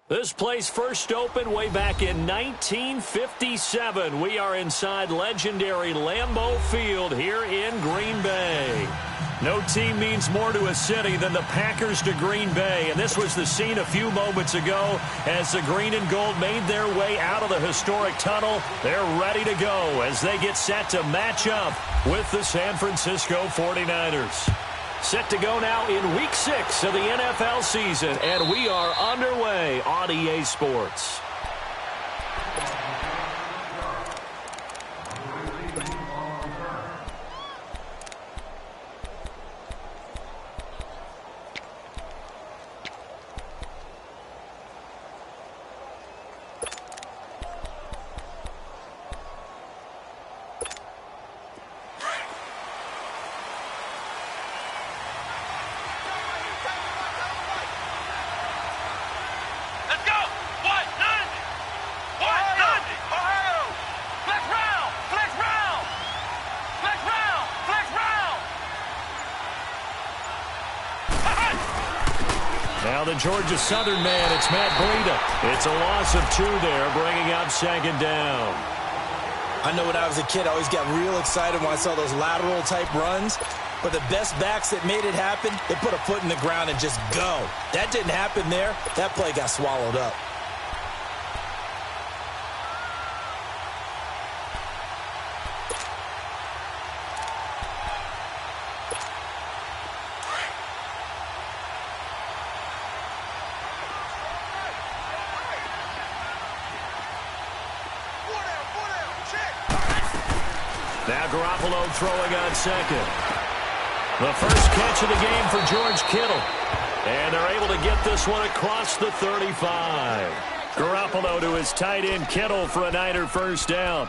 This place first opened way back in 1957. We are inside legendary Lambeau Field here in Green Bay. No team means more to a city than the Packers to Green Bay, and this was the scene a few moments ago as the green and gold made their way out of the historic tunnel. They're ready to go as they get set to match up with the San Francisco 49ers. Set to go now in Week 6 of the NFL season, and we are underway on EA Sports. Now the Georgia Southern man, it's Matt Breida. It's a loss of 2 there, bringing up second down. I know when I was a kid, I always got real excited when I saw those lateral-type runs. But the best backs that made it happen, they put a foot in the ground and just go. That didn't happen there. That play got swallowed up. Now Garoppolo throwing on second. The first catch of the game for George Kittle. And they're able to get this one across the 35. Garoppolo to his tight end Kittle for a Niner first down.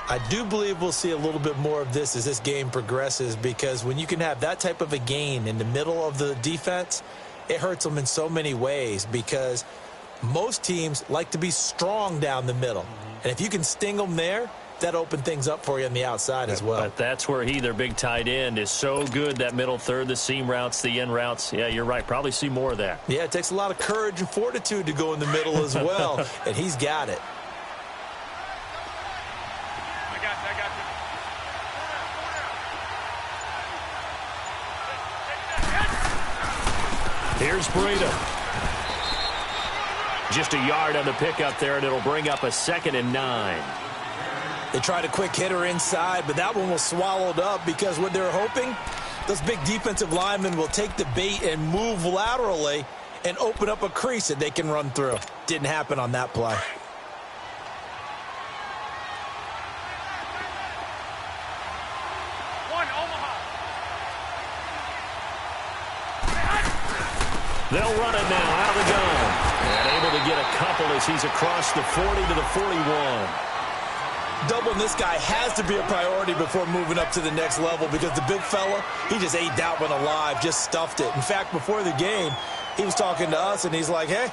I do believe we'll see a little bit more of this as this game progresses, because when you can have that type of a gain in the middle of the defense, it hurts them in so many ways, because most teams like to be strong down the middle. And if you can sting them there, that opened things up for you on the outside as well. But that's where their big tight end, is so good, that middle third, the seam routes, the in routes. Yeah, you're right. Probably see more of that. Yeah, it takes a lot of courage and fortitude to go in the middle as well, and he's got it. I got you. Here's Breida. Just a yard on the pickup there, and it'll bring up a 2nd and 9. They tried a quick hitter inside, but that one was swallowed up, because what they're hoping, those big defensive linemen will take the bait and move laterally and open up a crease that they can run through. Didn't happen on that play. They'll run it now out of the gun. And able to get a couple as he's across the 40 to the 41. Doubling this guy has to be a priority before moving up to the next level, because the big fella, he just ate that one alive, just stuffed it. In fact, before the game, he was talking to us, and he's like, hey,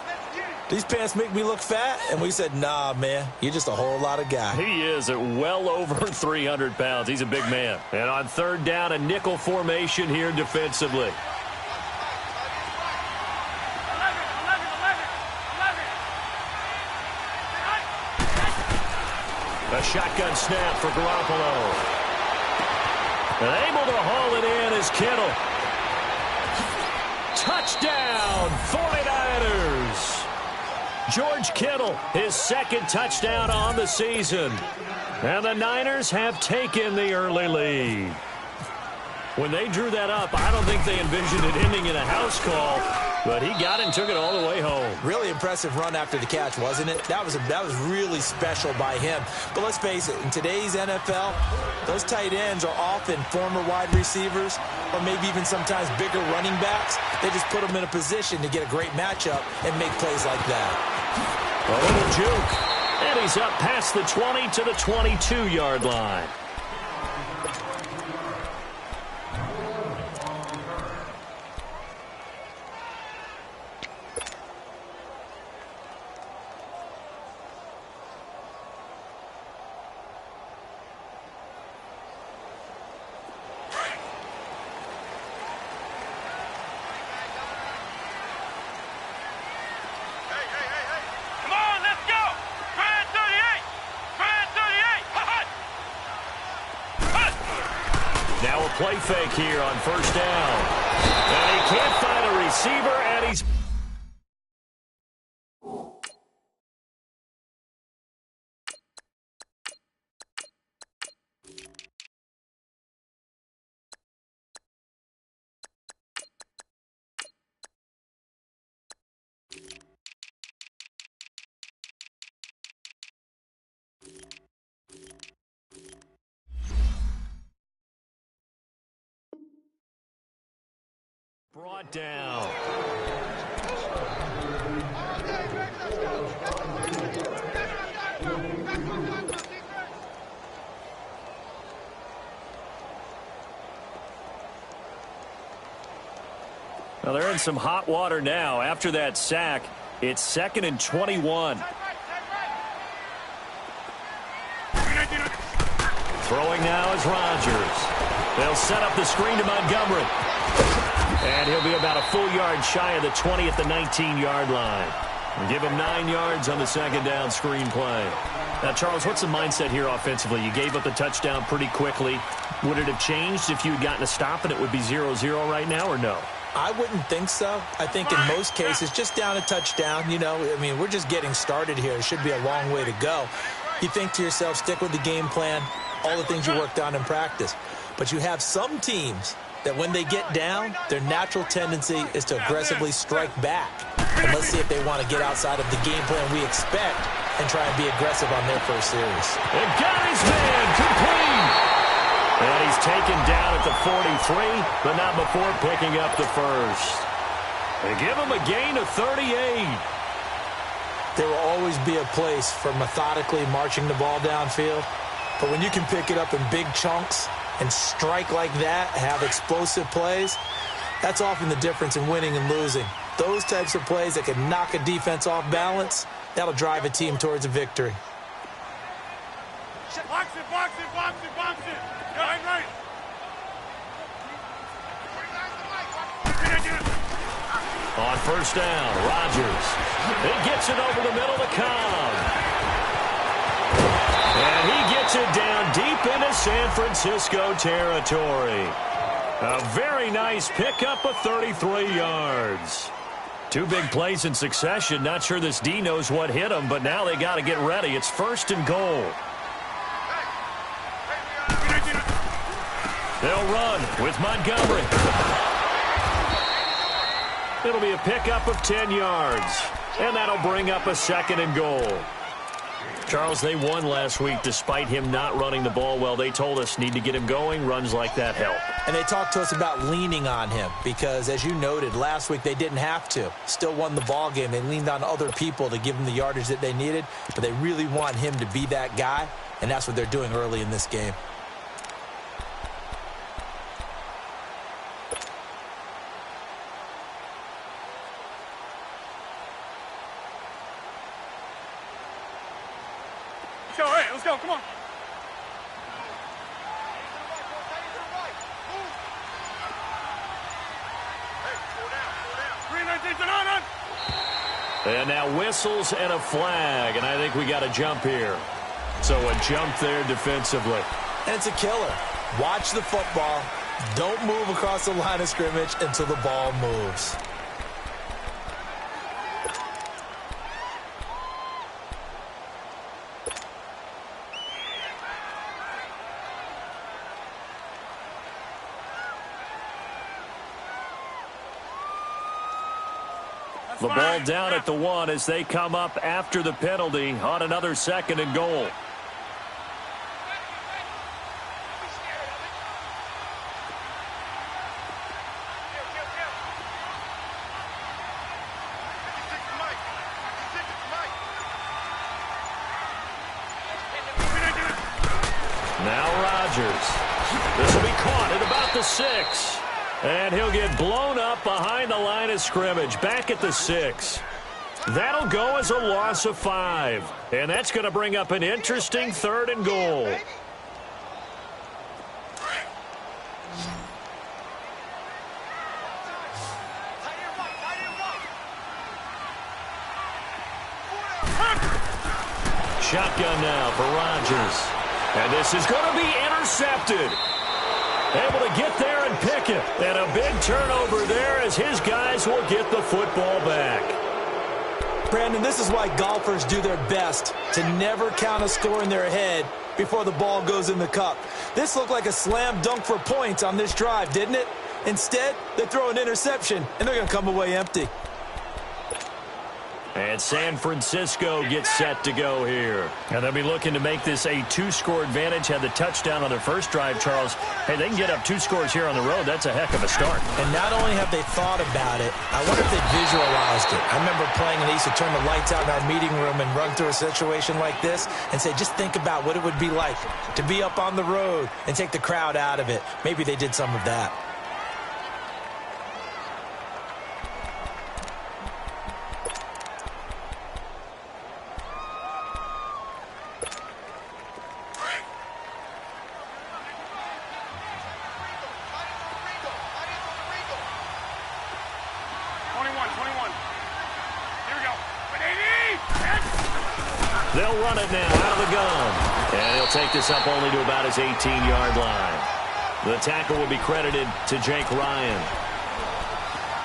these pants make me look fat? And we said, nah, man, you're just a whole lot of guy. He is at well over 300 pounds. He's a big man. And on third down, a nickel formation here defensively. A shotgun snap for Garoppolo. And able to haul it in is Kittle. Touchdown, 49ers. George Kittle, his 2nd touchdown on the season. And the Niners have taken the early lead. When they drew that up, I don't think they envisioned it ending in a house call, but he got it and took it all the way home. Really impressive run after the catch, wasn't it? That was really special by him. But let's face it, in today's NFL, those tight ends are often former wide receivers, or maybe even sometimes bigger running backs. They just put them in a position to get a great matchup and make plays like that. A little juke. And he's up past the 20 to the 22-yard line. play fake here on first down. And he can't find a receiver, and he's... brought down. Well, they're in some hot water now. After that sack, it's 2nd and 21. Throwing now is Rodgers. They'll set up the screen to Montgomery. And he'll be about a full yard shy of the 20 at the 19-yard line. We'll give him 9 yards on the second down screen play. Now, Charles, what's the mindset here offensively? You gave up the touchdown pretty quickly. Would it have changed if you had gotten a stop and it would be 0-0 right now, or no? I wouldn't think so. I think in most cases, just down a touchdown, you know, I mean, we're just getting started here. It should be a long way to go. You think to yourself, stick with the game plan, all the things you worked on in practice. But you have some teams that when they get down, their natural tendency is to aggressively strike back. And let's see if they want to get outside of the game plan we expect and try and be aggressive on their first series. And got his man complete. And he's taken down at the 43, but not before picking up the first. They give him a gain of 38. There will always be a place for methodically marching the ball downfield. But when you can pick it up in big chunks and strike like that, have explosive plays, that's often the difference in winning and losing. Those types of plays that can knock a defense off balance, that'll drive a team towards a victory. Box it, box it, box it, box it. Right. On first down, Rodgers. He gets it over the middle to Cobb. And he gets it down deep into San Francisco territory. A very nice pickup of 33 yards. 2 big plays in succession. Not sure this D knows what hit him, but now they got to get ready. It's 1st and goal. They'll run with Montgomery. It'll be a pickup of 10 yards. And that'll bring up a 2nd and goal. Charles, they won last week despite him not running the ball well. They told us need to get him going. Runs like that help. And they talked to us about leaning on him because, as you noted, last week they didn't have to. Still won the ball game. They leaned on other people to give them the yardage that they needed, but they really want him to be that guy, and that's what they're doing early in this game. Let's go, come on. And now whistles and a flag, and I think we got a jump here. So a jump there defensively. And it's a killer. Watch the football. Don't move across the line of scrimmage until the ball moves. The ball down at the 1 as they come up after the penalty on another 2nd and goal. Now Rodgers. This will be caught at about the 6. And he'll get blown up behind the line of scrimmage, back at the 6. That'll go as a loss of 5. And that's going to bring up an interesting 3rd and goal. Shotgun now for Rodgers. And this is going to be intercepted. Able to get there and pick it. And a big turnover there as his guys will get the football back. Brandon, this is why golfers do their best to never count a score in their head before the ball goes in the cup. This looked like a slam dunk for points on this drive, didn't it? Instead, they throw an interception, and they're going to come away empty. And San Francisco gets set to go here. And they'll be looking to make this a two-score advantage. Had the touchdown on their first drive, Charles. Hey, they can get up 2 scores here on the road. That's a heck of a start. And not only have they thought about it, I wonder if they visualized it. I remember playing, and they used to turn the lights out in our meeting room and run through a situation like this and say, just think about what it would be like to be up on the road and take the crowd out of it. Maybe they did some of that. They'll run it now out of the gun. And he'll take this up only to about his 18-yard line. The tackle will be credited to Jake Ryan.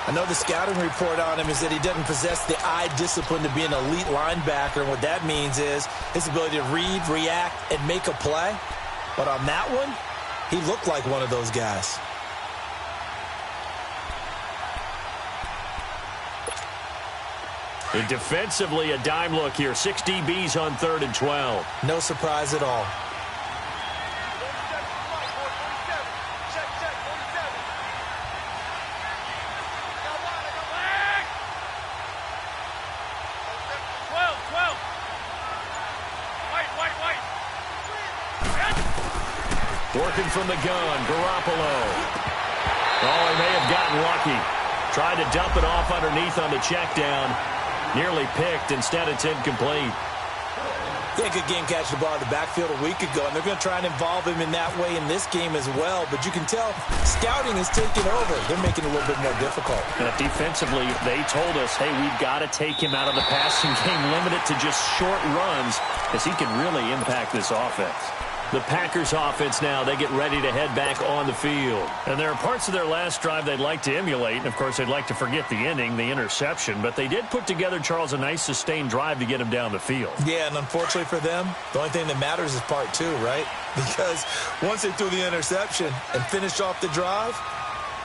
I know the scouting report on him is that he doesn't possess the eye discipline to be an elite linebacker. And what that means is his ability to read, react, and make a play. But on that one, he looked like one of those guys. And defensively, a dime look here. 6 DBs on 3rd and 12. No surprise at all. Working from the gun, Garoppolo. Oh, he may have gotten lucky. Tried to dump it off underneath on the check down. Nearly picked. Instead, it's incomplete. They had a good game catching the ball in the backfield a week ago, and they're going to try and involve him in that way in this game as well. But you can tell scouting is taking over. They're making it a little bit more difficult. Defensively, they told us, hey, we've got to take him out of the passing game, limit it to just short runs, as he can really impact this offense. The Packers offense now, they get ready to head back on the field. And there are parts of their last drive they'd like to emulate. And, of course, they'd like to forget the ending, the interception. But they did put together, Charles, a nice sustained drive to get him down the field. Yeah, and unfortunately for them, the only thing that matters is part 2, right? Because once they threw the interception and finished off the drive,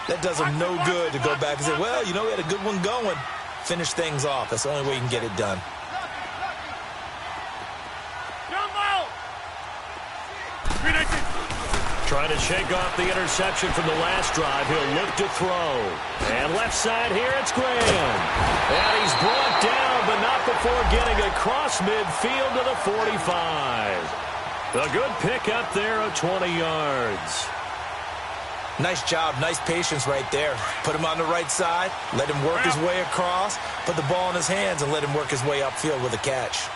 that does them no good to go back and say, well, you know, we had a good one going. Finish things off. That's the only way you can get it done. Trying to shake off the interception from the last drive. He'll look to throw. And left side here, it's Graham. And he's brought down, but not before getting across midfield to the 45. A good pick up there of 20 yards. Nice job, nice patience right there. Put him on the right side, let him work his way across, put the ball in his hands, and let him work his way upfield with a catch.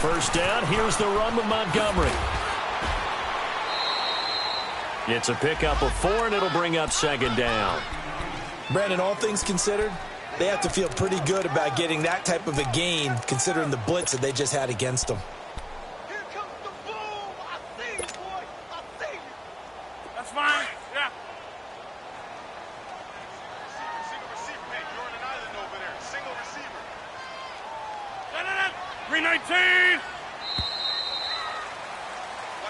First down, here's the run with Montgomery. It's a pickup of 4, and it'll bring up 2nd down. Brandon, all things considered, they have to feel pretty good about getting that type of a gain, considering the blitz that they just had against them. Here comes the boom. I see you, boy. I see you. That's fine. Yeah. Single receiver, man. You're on an island over there. Single receiver. 319.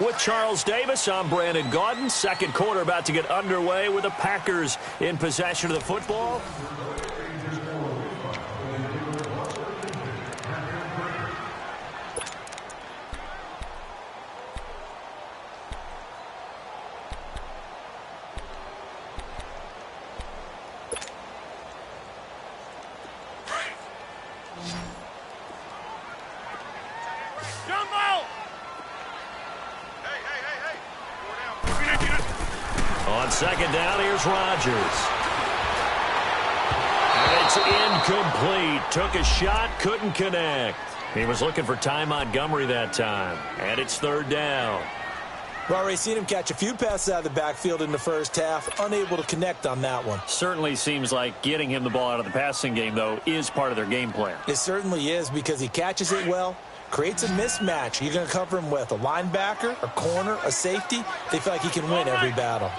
With Charles Davis, I'm Brandon Gaudin. Second quarter about to get underway with the Packers in possession of the football. On 2nd down, here's Rodgers. And it's incomplete. Took a shot, couldn't connect. He was looking for Ty Montgomery that time. And it's 3rd down. We've already seen him catch a few passes out of the backfield in the first half, unable to connect on that one. Certainly seems like getting him the ball out of the passing game, though, is part of their game plan. It certainly is, because he catches it well, Creates a mismatch. You're going to cover him with a linebacker, a corner, a safety. They feel like he can win every battle.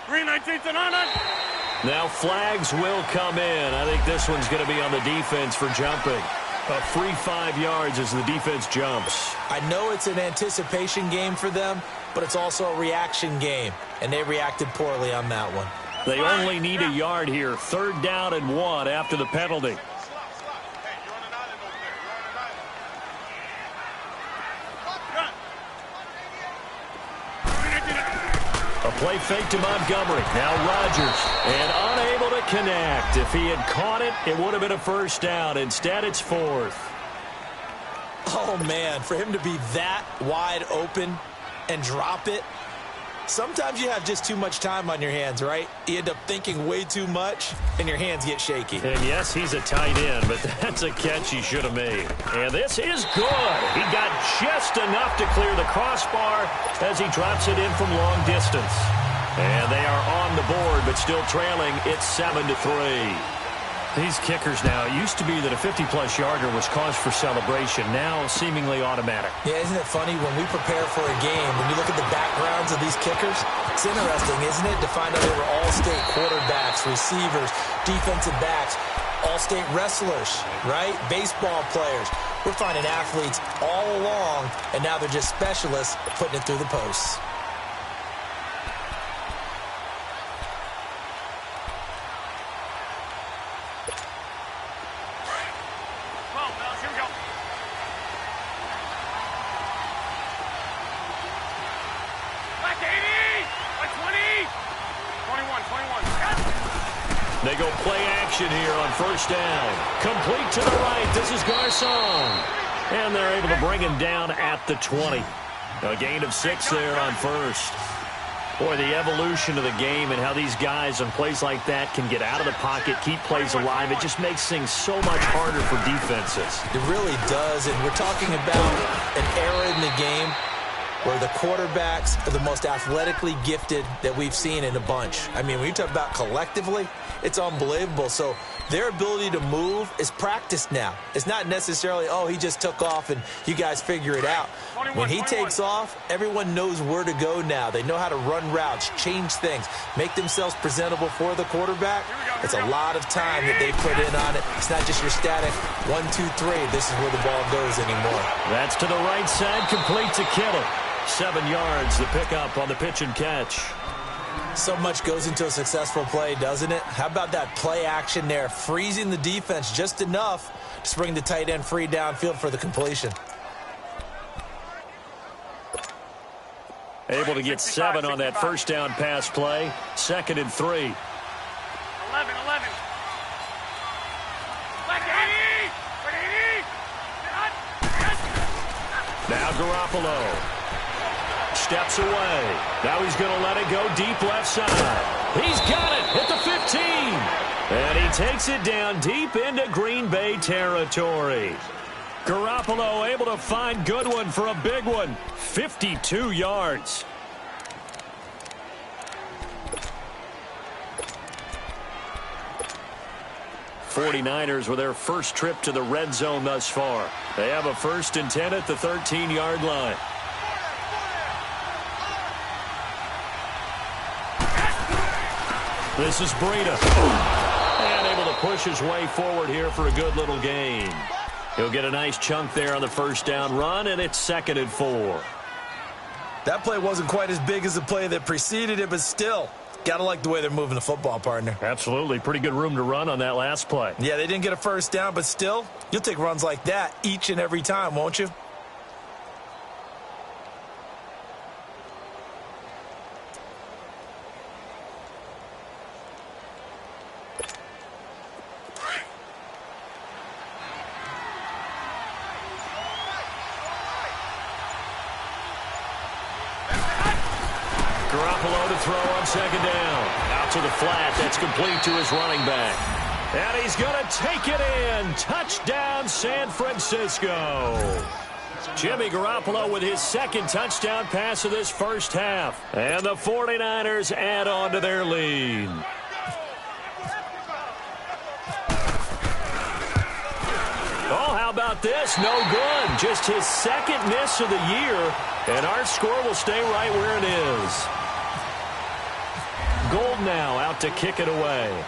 3/19 and on it. Now flags will come in. I think this one's going to be on the defense for jumping. A free 5 yards as the defense jumps. I know it's an anticipation game for them, but it's also a reaction game, and they reacted poorly on that one. They only need a yard here. 3rd down and 1 after the penalty. A play fake to Montgomery. Now Rodgers. And unable to connect. If he had caught it, it would have been a first down. Instead, it's 4th. Oh, man, for him to be that wide open and drop it. Sometimes you have just too much time on your hands, right? You end up thinking way too much, and your hands get shaky. And yes, he's a tight end, but that's a catch he should have made. And this is good. He got just enough to clear the crossbar as he drops it in from long distance. And they are on the board, but still trailing. It's 7-3. These kickers now, it used to be that a 50-plus yarder was cause for celebration. Now seemingly automatic. Yeah, isn't it funny when we prepare for a game, when you look at the backgrounds of these kickers, it's interesting, isn't it, to find out they were all-state quarterbacks, receivers, defensive backs, all-state wrestlers, right? Baseball players. We're finding athletes all along, and now they're just specialists putting it through the posts. They go play action here on 1st down. Complete to the right. This is Garcon. And they're able to bring him down at the 20. A gain of 6 there on 1st. Boy, the evolution of the game and how these guys on plays like that can get out of the pocket, keep plays alive, it just makes things so much harder for defenses. It really does, and we're talking about an era in the game where the quarterbacks are the most athletically gifted that we've seen in a bunch. I mean, when you talk about collectively, it's unbelievable. So their ability to move is practiced now. It's not necessarily, oh, he just took off and you guys figure it out. When he takes off, everyone knows where to go now. They know how to run routes, change things, make themselves presentable for the quarterback. It's a lot of time that they put in on it. It's not just your static 1, 2, 3. This is where the ball goes anymore. That's to the right side, complete to Kittle. 7 yards, the pickup on the pitch and catch. So much goes into a successful play, doesn't it? How about that play action there, freezing the defense just enough to bring the tight end free downfield for the completion. Able to get 7 on that 1st down pass play. 2nd and 3. 11. Now Garoppolo steps away. Now he's going to let it go deep left side. He's got it at the 15. And he takes it down deep into Green Bay territory. Garoppolo able to find Goodwin for a big one. 52 yards. '49ers with their first trip to the red zone thus far. They have a 1st and 10 at the 13-yard line. This is Breida. And able to push his way forward here for a good little gain. He'll get a nice chunk there on the 1st down run, and it's 2nd and 4. That play wasn't quite as big as the play that preceded it, but still, gotta like the way they're moving the football, partner. Absolutely. Pretty good room to run on that last play. Yeah, they didn't get a 1st down, but still, you'll take runs like that each and every time, won't you? Garoppolo to throw on 2nd down. Out to the flat. That's complete to his running back. And he's going to take it in. Touchdown, San Francisco. Jimmy Garoppolo with his 2nd touchdown pass of this 1st half. And the 49ers add on to their lead. Oh, how about this? No good. Just his second miss of the year, and our score will stay right where it is. Gold now out to kick it away.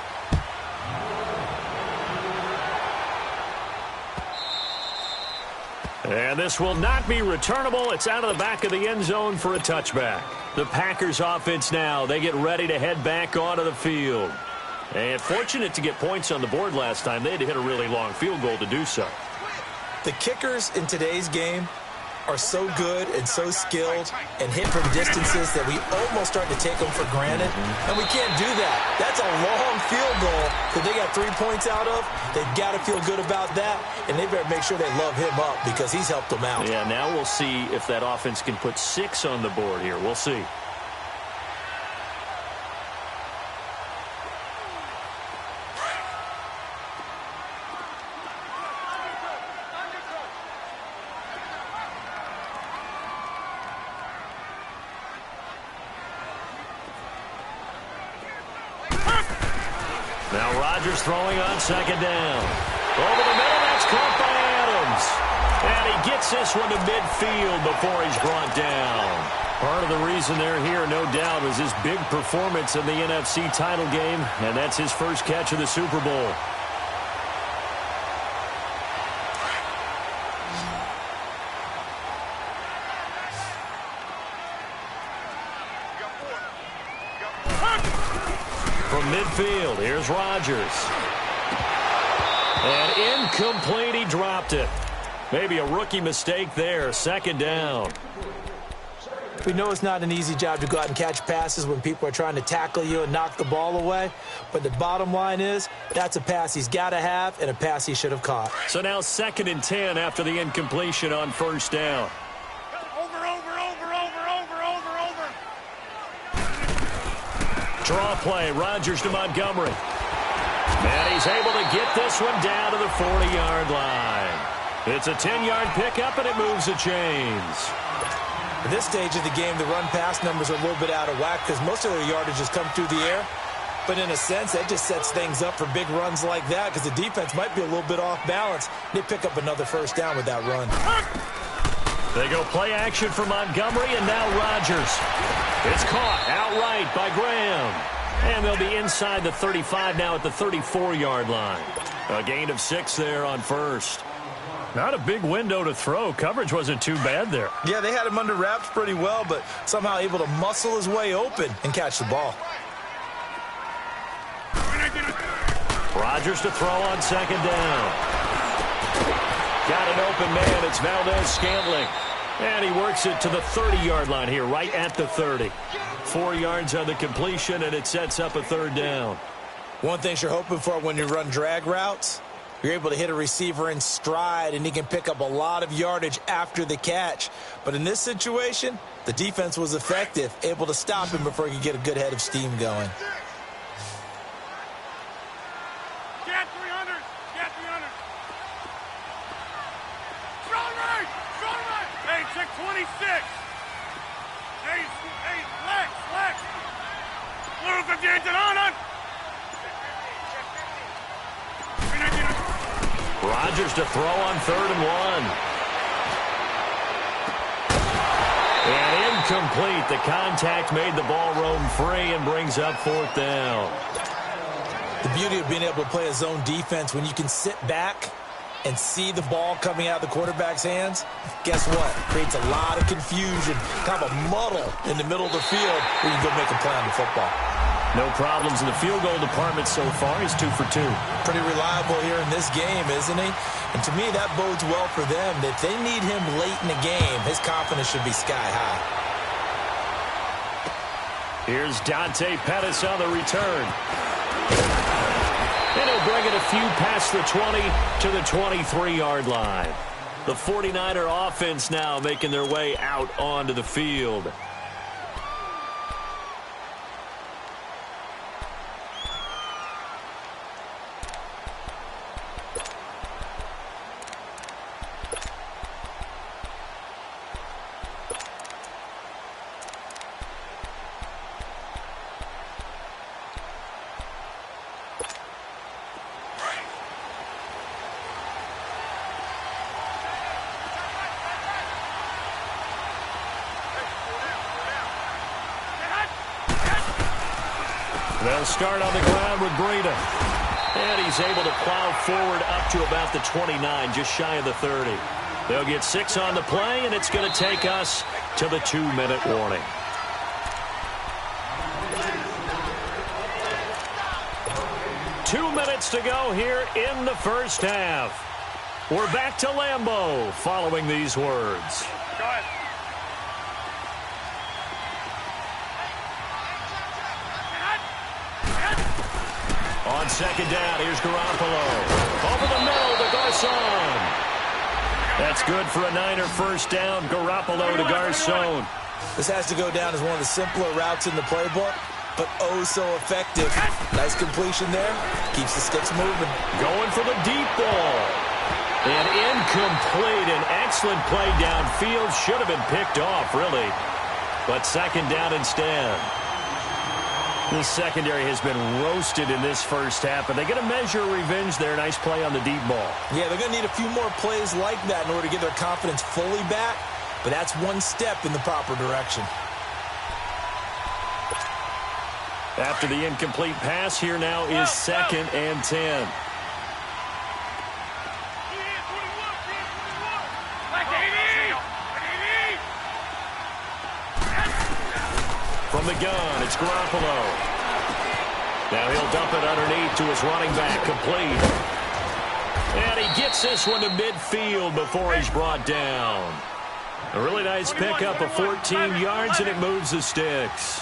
And this will not be returnable. It's out of the back of the end zone for a touchback. The Packers offense now, they get ready to head back onto the field. And fortunate to get points on the board last time. They had to hit a really long field goal to do so. The kickers in today's game are so good and so skilled and hit from distances that we almost start to take them for granted. And we can't do that. That's a long field goal that they got 3 points out of. They've got to feel good about that, and they better make sure they love him up because he's helped them out. Yeah, now we'll see if that offense can put 6 on the board here. We'll see. Now Rodgers throwing on second down. Over the middle, that's caught by Adams. And he gets this one to midfield before he's brought down. Part of the reason they're here, no doubt, was his big performance in the NFC title game, and that's his first catch of the Super Bowl. From midfield, here's Rodgers. And incomplete, he dropped it. Maybe a rookie mistake there, second down. We know it's not an easy job to go out and catch passes when people are trying to tackle you and knock the ball away. But the bottom line is, that's a pass he's got to have and a pass he should have caught. So now 2nd and 10 after the incompletion on first down. Draw play, Rodgers to Montgomery. And he's able to get this one down to the 40-yard line. It's a 10-yard pickup, and it moves the chains. At this stage of the game, the run-pass numbers are a little bit out of whack because most of their yardage has come through the air. But in a sense, that just sets things up for big runs like that because the defense might be a little bit off balance. They pick up another first down with that run. They go play action for Montgomery, and now Rodgers. It's caught outright by Graham. And they'll be inside the 35 now at the 34-yard line. A gain of 6 there on first. Not a big window to throw. Coverage wasn't too bad there. Yeah, they had him under wraps pretty well, but somehow able to muscle his way open and catch the ball. Rodgers to throw on second down. Got an open man. It's Valdez-Scantling. And he works it to the 30-yard line here, right at the 30. 4 yards on the completion, and it sets up a third down. One thing you're hoping for when you run drag routes, you're able to hit a receiver in stride, and he can pick up a lot of yardage after the catch. But in this situation, the defense was effective, able to stop him before he could get a good head of steam going. Get 300! Get 300! Strong right! Strong right! Hey, check 26! Hey, Lex! Look at the Antonin! Rodgers to throw on 3rd and 1. And incomplete. The contact made the ball roam free and brings up 4th down. The beauty of being able to play a zone defense when you can sit back and see the ball coming out of the quarterback's hands, guess what? Creates a lot of confusion, kind of a muddle in the middle of the field where you can go make a play on the football. No problems in the field goal department so far. He's 2 for 2. Pretty reliable here in this game, isn't he? And to me, that bodes well for them. If they need him late in the game, his confidence should be sky high. Here's Dante Pettis on the return. And he'll bring it a few past the 20 to the 23-yard line. The 49er offense now making their way out onto the field. They'll start on the ground with Breida. And he's able to plow forward up to about the 29, just shy of the 30. They'll get 6 on the play, and it's going to take us to the 2-minute warning. Two minutes to go here in the first half. We're back to Lambeau following these words. Go ahead. On second down, here's Garoppolo. Over the middle to Garcon. That's good for a Niner first down. Garoppolo to Garcon. This has to go down as one of the simpler routes in the playbook, but oh so effective. Nice completion there. Keeps the sticks moving. Going for the deep ball. And incomplete. An excellent play downfield. Should have been picked off, really. But second down instead. This secondary has been roasted in this first half, but they're going to measure revenge there. Nice play on the deep ball. Yeah, they're going to need a few more plays like that in order to get their confidence fully back, but that's one step in the proper direction. After the incomplete pass, here now is 2nd and 10. From the gun, it's Garoppolo. Now he'll dump it underneath to his running back, complete. And he gets this one to midfield before he's brought down. A really nice pickup of 14 yards, and it moves the sticks.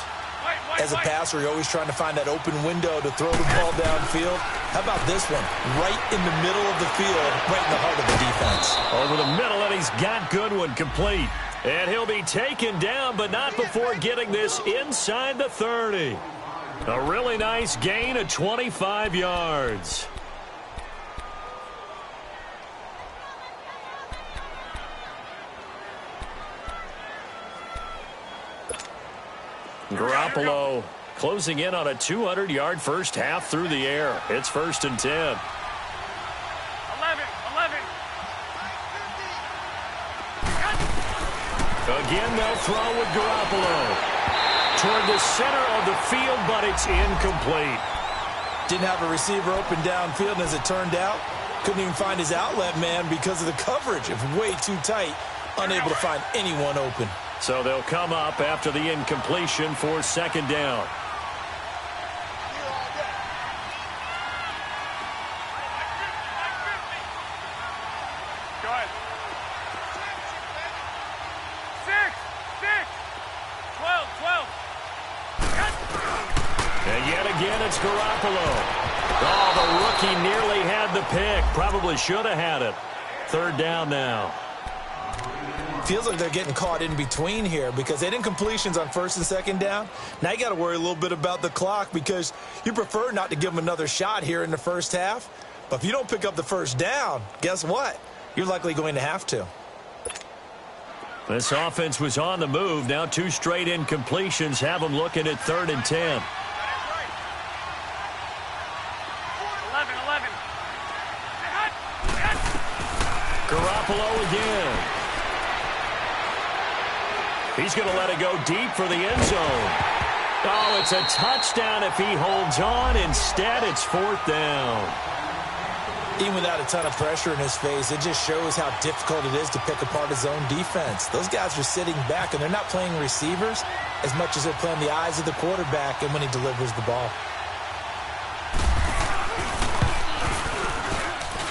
As a passer, you're always trying to find that open window to throw the ball downfield. How about this one? Right in the middle of the field, right in the heart of the defense. Over the middle, and he's got good one, complete. And he'll be taken down, but not before getting this inside the 30. A really nice gain of 25 yards. Garoppolo closing in on a 200-yard first half through the air. It's 1st and 10. 11. Again, they'll throw with Garoppolo. Toward the center of the field, but it's incomplete. Didn't have a receiver open downfield, and as it turned out, couldn't even find his outlet man because of the coverage. It was way too tight, unable to find anyone open. So they'll come up after the incompletion for 2nd down. Go ahead. 12. And yet again, it's Garoppolo. Oh, the rookie nearly had the pick. Probably should have had it. 3rd down now. Feels like they're getting caught in between here because they had incompletions on 1st and 2nd down. Now you got to worry a little bit about the clock because you prefer not to give them another shot here in the first half. But if you don't pick up the 1st down, guess what? You're likely going to have to. This offense was on the move. Now 2 straight incompletions have them looking at 3rd and 10. 11. Garoppolo again. He's going to let it go deep for the end zone. Oh, it's a touchdown if he holds on. Instead, it's 4th down. Even without a ton of pressure in his face, it just shows how difficult it is to pick apart his own defense. Those guys are sitting back, and they're not playing receivers as much as they're playing the eyes of the quarterback and when he delivers the ball.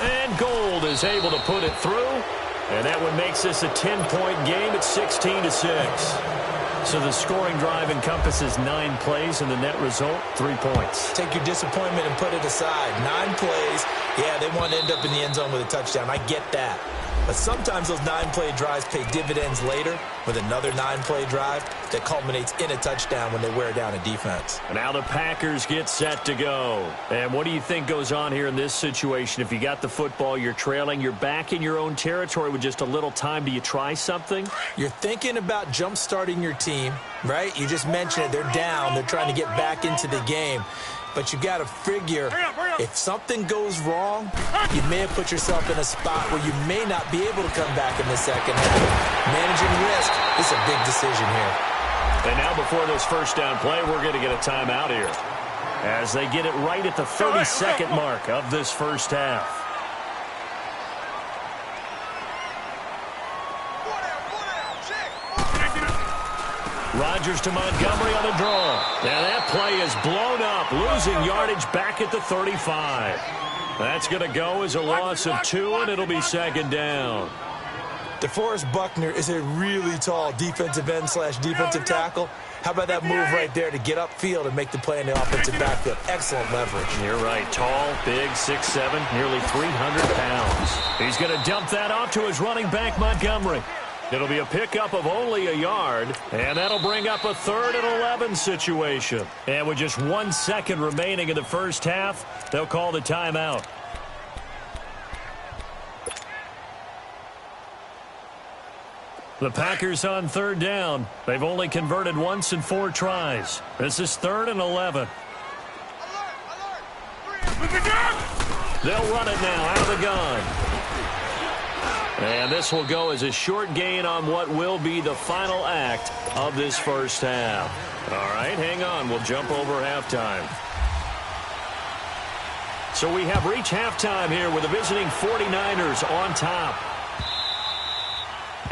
And Gold is able to put it through. And that one makes this a 10-point game at 16-6. So the scoring drive encompasses 9 plays, and the net result, 3 points. Take your disappointment and put it aside. 9 plays. Yeah, they want to end up in the end zone with a touchdown. I get that. But sometimes those 9-play drives pay dividends later with another 9-play drive that culminates in a touchdown when they wear down a defense. And now the Packers get set to go. And what do you think goes on here in this situation? If you got the football, you're trailing, you're back in your own territory with just a little time. Do you try something? You're thinking about jump-starting your team, right? You just mentioned it. They're down. They're trying to get back into the game. But you got to figure if something goes wrong, you may have put yourself in a spot where you may not be able to come back in the second half. Managing risk is a big decision here. And now before this first down play, we're going to get a timeout here. as they get it right at the 30-second mark of this first half. Rodgers to Montgomery on the draw. Now that play is blown up, losing yardage back at the 35. That's going to go as a loss of 2, and it'll be second down. DeForest Buckner is a really tall defensive end / defensive tackle. How about that move right there to get upfield and make the play in the offensive backfield? Excellent leverage. You're right. Tall, big, 6'7", nearly 300 pounds. He's going to dump that off to his running back, Montgomery. It'll be a pickup of only a yard, and that'll bring up a 3rd and 11 situation. And with just 1 second remaining in the first half, they'll call the timeout. The Packers on 3rd down. They've only converted once in 4 tries. This is 3rd and 11. They'll run it now out of the gun. And this will go as a short gain on what will be the final act of this first half. All right, hang on. We'll jump over halftime. So we have reached halftime here with the visiting 49ers on top.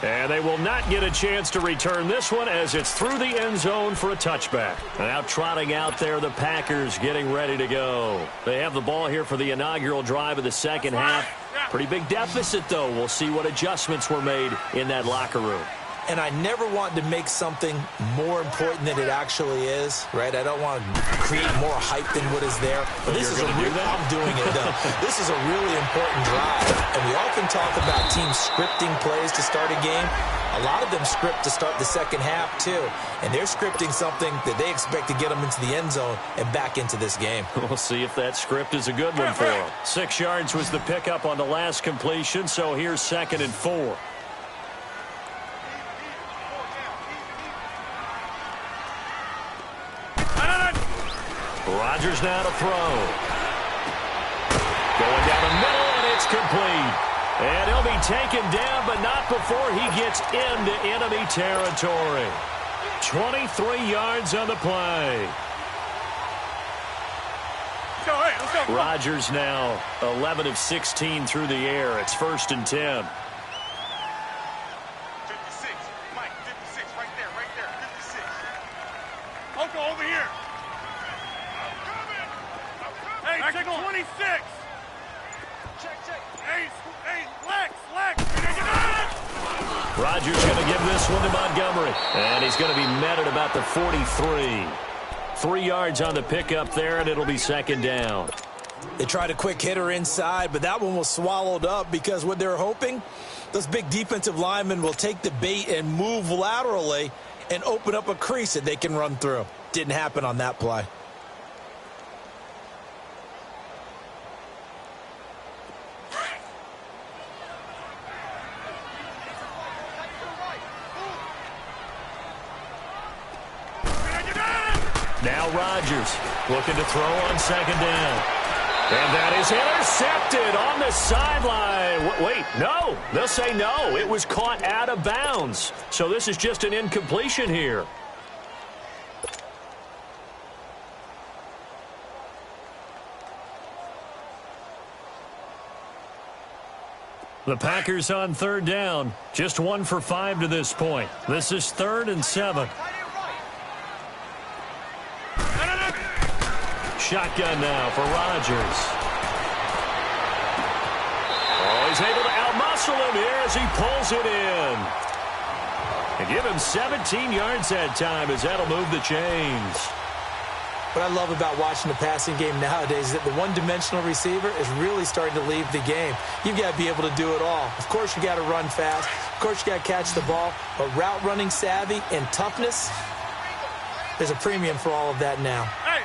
And they will not get a chance to return this one as it's through the end zone for a touchback. Now trotting out there, the Packers getting ready to go. They have the ball here for the inaugural drive of the second half. Pretty big deficit, though. We'll see what adjustments were made in that locker room. And I never want to make something more important than it actually is, right? I don't want to create more hype than what is there. But this is I'm doing it, though. This is a really important drive. And we often talk about teams scripting plays to start a game. A lot of them script to start the second half, too. And they're scripting something that they expect to get them into the end zone and back into this game. We'll see if that script is a good one for them. 6 yards was the pickup on the last completion, so here's 2nd and 4. Rodgers now to throw. Going down the middle, and it's complete. And he'll be taken down, but not before he gets into enemy territory. 23 yards on the play. Let's go. Rodgers now 11 of 16 through the air. It's 1st and 10. 56. Mike, 56. Right there. 56. Uncle, over here. Hey, check 26. Check. Hey, Lex. Rodgers going to give this one to Montgomery. And he's going to be met at about the 43. 3 yards on the pickup there, and it'll be 2nd down. They tried a quick hitter inside, but that one was swallowed up because what they're hoping, those big defensive linemen will take the bait and move laterally and open up a crease that they can run through. Didn't happen on that play. Now Rodgers looking to throw on 2nd down. And that is intercepted on the sideline. Wait, no. They'll say no. It was caught out of bounds. So this is just an incompletion here. The Packers on 3rd down. Just 1 for 5 to this point. This is 3rd and 7. Shotgun now for Rodgers. Oh, he's able to outmuscle him here as he pulls it in. And give him 17 yards that time as that'll move the chains. What I love about watching the passing game nowadays is that the one-dimensional receiver is really starting to leave the game. You've got to be able to do it all. Of course, you got to run fast. Of course, you got to catch the ball. But route running savvy and toughness, there's a premium for all of that now. Hey.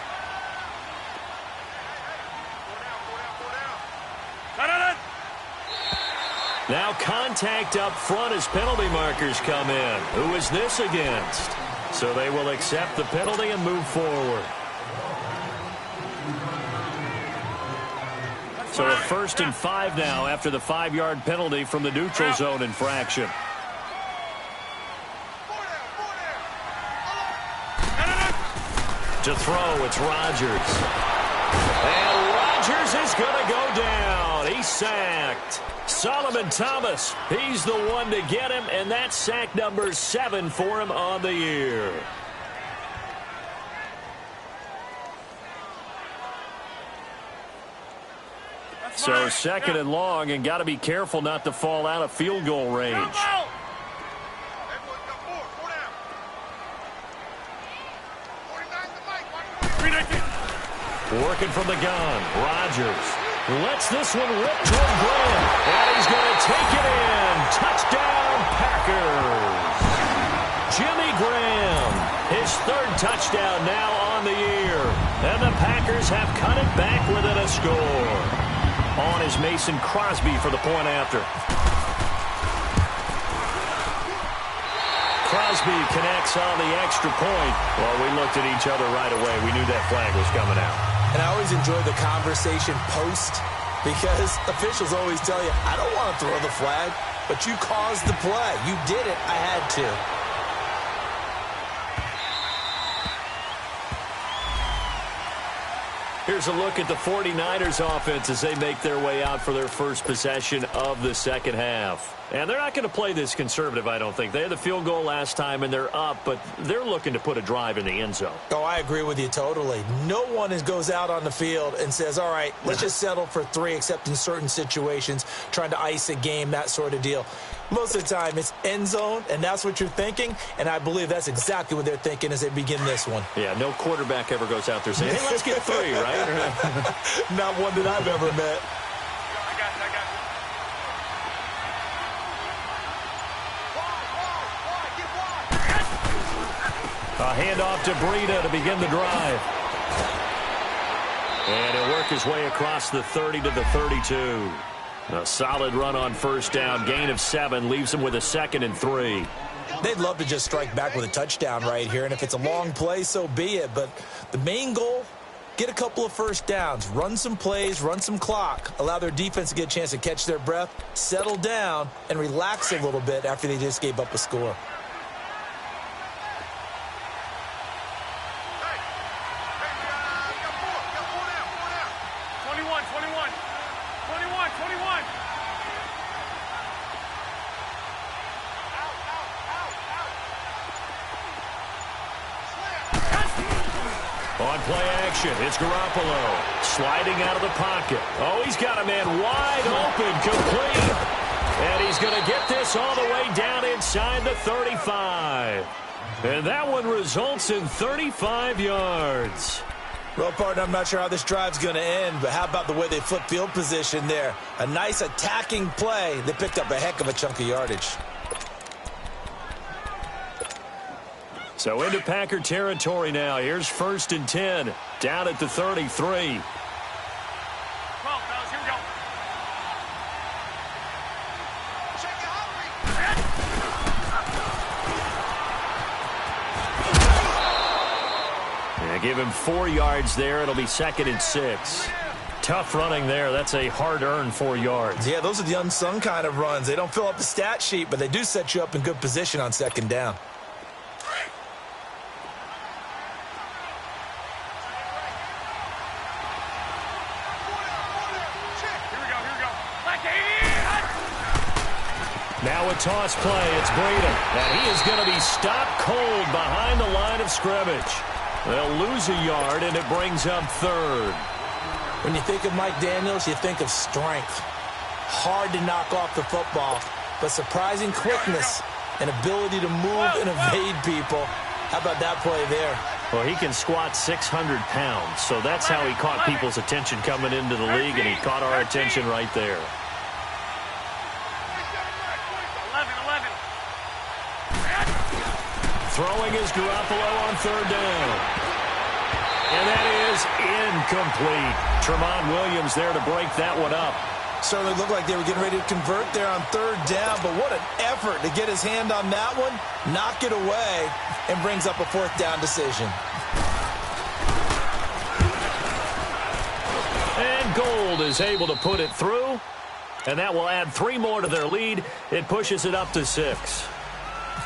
Now contact up front as penalty markers come in. Who is this against? So they will accept the penalty and move forward. So a 1st and 5 now after the 5-yard penalty from the neutral zone infraction. To throw, it's Rodgers. And Rodgers is going to go down. He's sacked. Solomon Thomas, he's the one to get him, and that's sack number 7 for him on the year. So second and long, and got to be careful not to fall out of field goal range. Working from the gun, Rodgers lets this one rip toward Graham, and he's going to take it in. Touchdown, Packers. Jimmy Graham, his 3rd touchdown now on the year, and the Packers have cut it back within a score. On is Mason Crosby for the point after. Crosby connects on the extra point. Well, we looked at each other right away. We knew that flag was coming out. And I always enjoy the conversation post because officials always tell you, I don't want to throw the flag, but you caused the play. You did it. I had to. Here's a look at the 49ers offense as they make their way out for their first possession of the second half. And they're not going to play this conservative, I don't think. They had the field goal last time, and they're up, but they're looking to put a drive in the end zone. Oh, I agree with you totally. No one goes out on the field and says, all right, let's just settle for 3, except in certain situations, trying to ice a game, that sort of deal. Most of the time, it's end zone, and that's what you're thinking, and I believe that's exactly what they're thinking as they begin this one. Yeah, no quarterback ever goes out there saying, hey, let's get 3, right? Not one that I've ever met. I got you. A handoff to Breida to begin the drive. And he'll work his way across the 30 to the 32. A solid run on first down. Gain of 7 leaves him with a 2nd and 3. They'd love to just strike back with a touchdown right here, and if it's a long play, so be it. But the main goal, get a couple of first downs, run some plays, run some clock, allow their defense to get a chance to catch their breath, settle down, and relax a little bit after they just gave up a score. On play action, it's Garoppolo sliding out of the pocket. Oh, he's got a man wide open, complete. And he's going to get this all the way down inside the 35. And that one results in 35 yards. Well, partner, I'm not sure how this drive's going to end, but how about the way they flip field position there? A nice attacking play. They picked up a heck of a chunk of yardage. So into Packer territory now. Here's 1st and 10. Down at the 33. 12, fellas, here we go. Check it out. Yeah, give him 4 yards there. It'll be 2nd and 6. Tough running there. That's a hard-earned 4 yards. Yeah, those are the unsung kind of runs. They don't fill up the stat sheet, but they do set you up in good position on 2nd down. Now a toss play. It's Breida. And he is going to be stopped cold behind the line of scrimmage. They'll lose a yard, and it brings up 3rd. When you think of Mike Daniels, you think of strength. Hard to knock off the football, but surprising quickness and ability to move and evade people. How about that play there? Well, he can squat 600 pounds, so that's how he caught people's attention coming into the league, and he caught our attention right there. Throwing is Garoppolo on 3rd down. And that is incomplete. Tramon Williams there to break that one up. Certainly looked like they were getting ready to convert there on 3rd down, but what an effort to get his hand on that one, knock it away, and brings up a 4th down decision. And Gold is able to put it through, and that will add 3 more to their lead. It pushes it up to 6.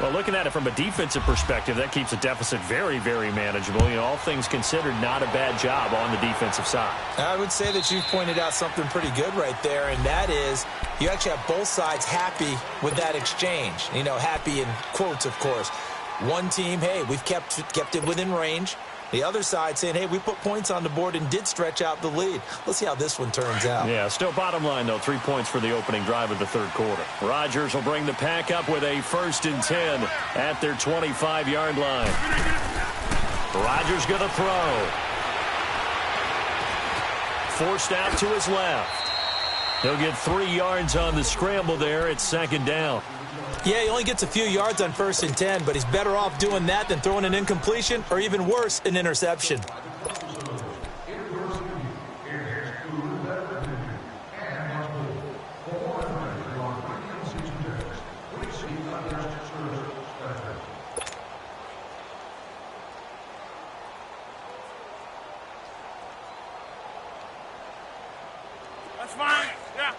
Well, looking at it from a defensive perspective, that keeps the deficit very, very manageable. You know, all things considered, not a bad job on the defensive side. I would say that you've pointed out something pretty good right there, and that is you actually have both sides happy with that exchange. You know, happy in quotes, of course. One team, hey, we've kept it within range. The other side saying, hey, we put points on the board and did stretch out the lead. Let's see how this one turns out. Yeah, still bottom line, though, 3 points for the opening drive of the third quarter. Rodgers will bring the pack up with a 1st and 10 at their 25-yard line. Rodgers going to throw. Forced out to his left. He'll get 3 yards on the scramble there. It's 2nd down. Yeah, he only gets a few yards on 1st and 10, but he's better off doing that than throwing an incompletion or even worse, an interception. That's fine. Yeah.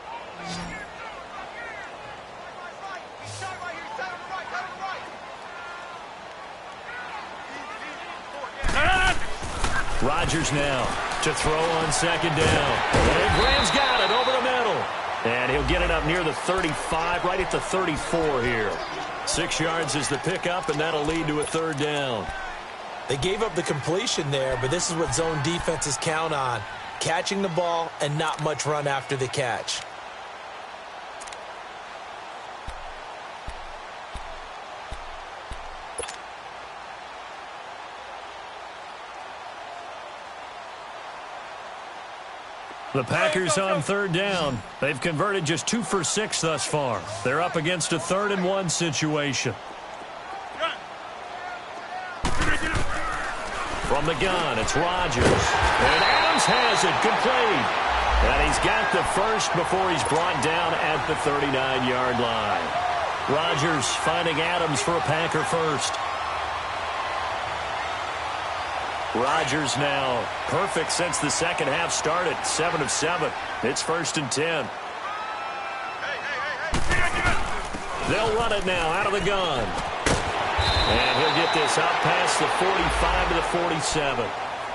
Rodgers now to throw on 2nd down. And Graham's got it over the middle. And he'll get it up near the 35, right at the 34 here. 6 yards is the pickup, and that'll lead to a 3rd down. They gave up the completion there, but this is what zone defenses count on. Catching the ball and not much run after the catch. The Packers on 3rd down. They've converted just 2 for 6 thus far. They're up against a 3rd and 1 situation. From the gun, it's Rodgers. And Adams has it complete. And he's got the first before he's brought down at the 39-yard line. Rodgers finding Adams for a Packer first. Rodgers now perfect since the second half started. 7 of 7. It's 1st and 10. They'll run it now out of the gun. And he'll get this up past the 45 to the 47.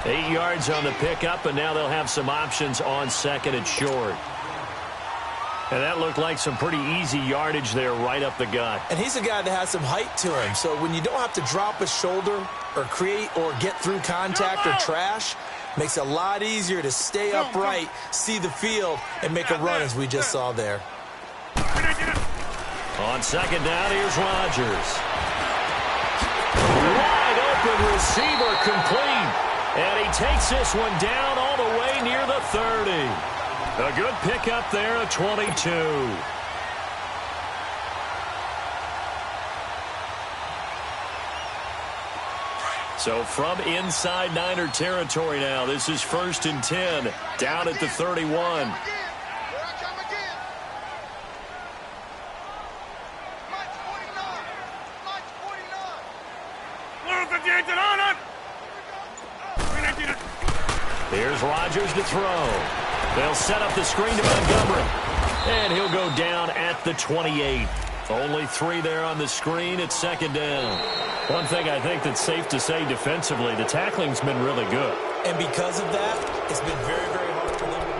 8 yards on the pickup, and now they'll have some options on 2nd and short. And that looked like some pretty easy yardage there right up the gut. And he's a guy that has some height to him. So when you don't have to drop a shoulder or create or get through contact or trash, makes it a lot easier to stay upright, see the field, and make a run as we just saw there. On 2nd down, here's Rodgers. Wide open receiver complete. And he takes this one down all the way near the 30. A good pickup there at 22. So from inside Niner territory now, this is 1st and 10, down at the 31. Here's Rodgers to throw. They'll set up the screen to Montgomery. And he'll go down at the 28. Only 3 there on the screen. It's 2nd down. One thing I think that's safe to say defensively, the tackling's been really good. And because of that, it's been very, very hard for them.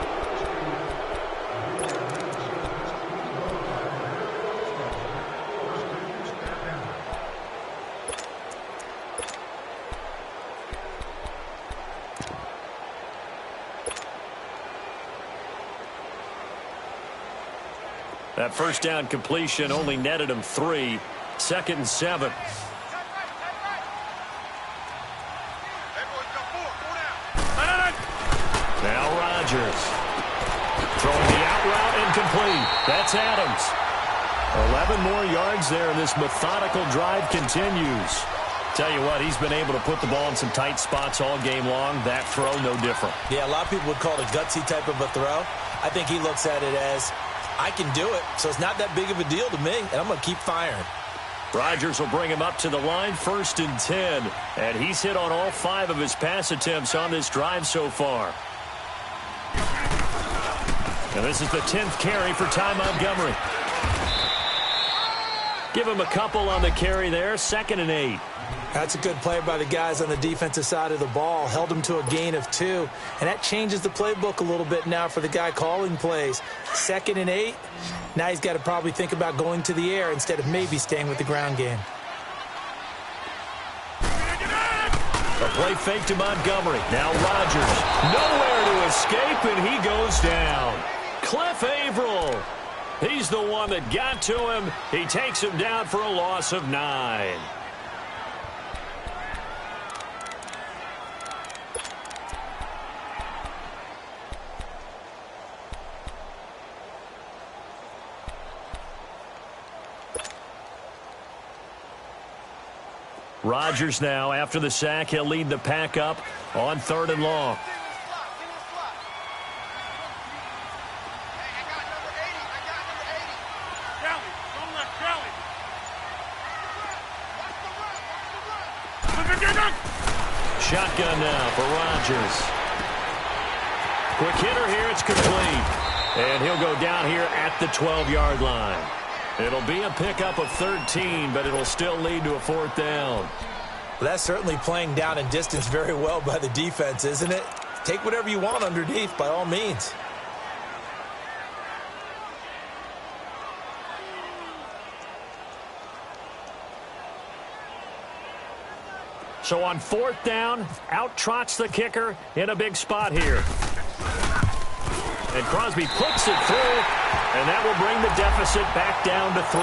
That 1st down completion only netted him 3. 2nd and 7. Now Rodgers. Throwing the out route incomplete. That's Adams. 11 more yards there, and this methodical drive continues. Tell you what, he's been able to put the ball in some tight spots all game long. That throw, no different. Yeah, a lot of people would call it a gutsy type of a throw. I think he looks at it as, I can do it, so it's not that big of a deal to me, and I'm going to keep firing. Rodgers will bring him up to the line, 1st and 10. And he's hit on all 5 of his pass attempts on this drive so far. And this is the 10th carry for Ty Montgomery. Give him a couple on the carry there, 2nd and 8. That's a good play by the guys on the defensive side of the ball. Held them to a gain of 2. And that changes the playbook a little bit now for the guy calling plays. 2nd and 8. Now he's got to probably think about going to the air instead of maybe staying with the ground game. A play fake to Montgomery. Now Rodgers. Nowhere to escape, and he goes down. Cliff Averill. He's the one that got to him. He takes him down for a loss of 9. Rodgers now, after the sack, he'll lead the pack up on 3rd and long. Shotgun now for Rodgers. Quick hitter here, it's complete. And he'll go down here at the 12-yard line. It'll be a pickup of 13, but it'll still lead to a 4th down. Well, that's certainly playing down and distance very well by the defense, isn't it? Take whatever you want underneath, by all means. So on 4th down, out trots the kicker in a big spot here. And Crosby puts it through, and that will bring the deficit back down to 3.